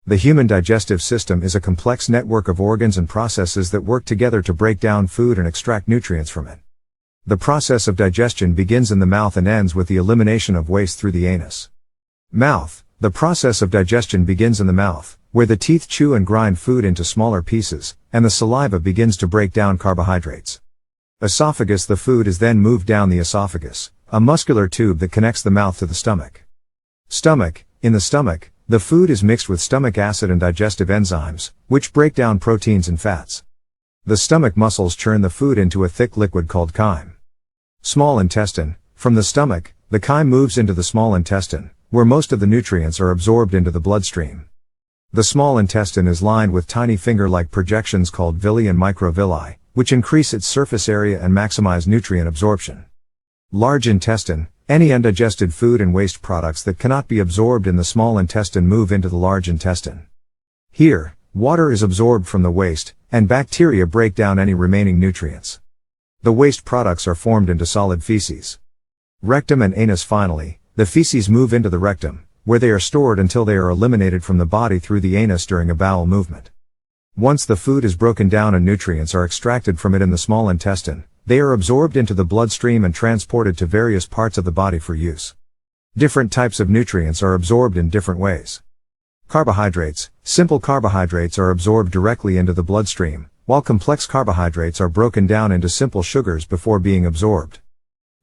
The human digestive system is a complex network of organs and processes that work together to break down food and extract nutrients from it. The process of digestion begins in the mouth and ends with the elimination of waste through the anus. Mouth. The process of digestion begins in the mouth, where the teeth chew and grind food into smaller pieces, and the saliva begins to break down carbohydrates. Esophagus. The food is then moved down the esophagus, a muscular tube that connects the mouth to the stomach. Stomach. In the stomach, the food is mixed with stomach acid and digestive enzymes, which break down proteins and fats. The stomach muscles churn the food into a thick liquid called chyme. Small intestine. From the stomach, the chyme moves into the small intestine, where most of the nutrients are absorbed into the bloodstream. The small intestine is lined with tiny finger-like projections called villi and microvilli, which increase its surface area and maximize nutrient absorption. Large intestine. Any undigested food and waste products that cannot be absorbed in the small intestine move into the large intestine. Here, water is absorbed from the waste, and bacteria break down any remaining nutrients. The waste products are formed into solid feces. Rectum and anus. Finally, the feces move into the rectum, where they are stored until they are eliminated from the body through the anus during a bowel movement. Once the food is broken down and nutrients are extracted from it in the small intestine, they are absorbed into the bloodstream and transported to various parts of the body for use. Different types of nutrients are absorbed in different ways. Carbohydrates. Simple carbohydrates are absorbed directly into the bloodstream, while complex carbohydrates are broken down into simple sugars before being absorbed.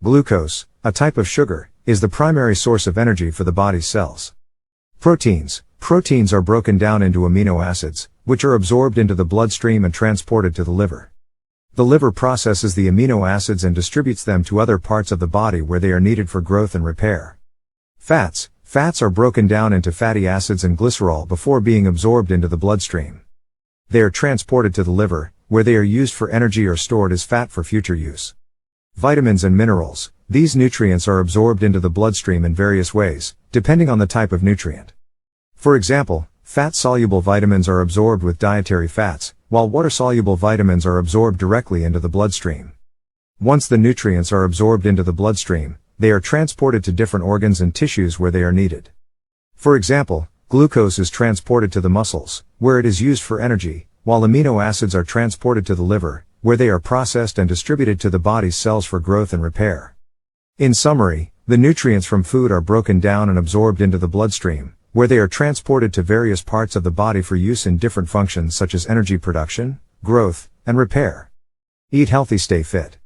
Glucose, a type of sugar, is the primary source of energy for the body's cells. Proteins. Proteins are broken down into amino acids, which are absorbed into the bloodstream and transported to the liver. The liver processes the amino acids and distributes them to other parts of the body where they are needed for growth and repair. Fats. Fats are broken down into fatty acids and glycerol before being absorbed into the bloodstream. They are transported to the liver, where they are used for energy or stored as fat for future use. Vitamins and minerals. These nutrients are absorbed into the bloodstream in various ways, depending on the type of nutrient. For example, fat-soluble vitamins are absorbed with dietary fats, while water-soluble vitamins are absorbed directly into the bloodstream. Once the nutrients are absorbed into the bloodstream, they are transported to different organs and tissues where they are needed. For example, glucose is transported to the muscles, where it is used for energy, while amino acids are transported to the liver, where they are processed and distributed to the body's cells for growth and repair. In summary, the nutrients from food are broken down and absorbed into the bloodstream, where they are transported to various parts of the body for use in different functions such as energy production, growth, and repair. Eat healthy, stay fit.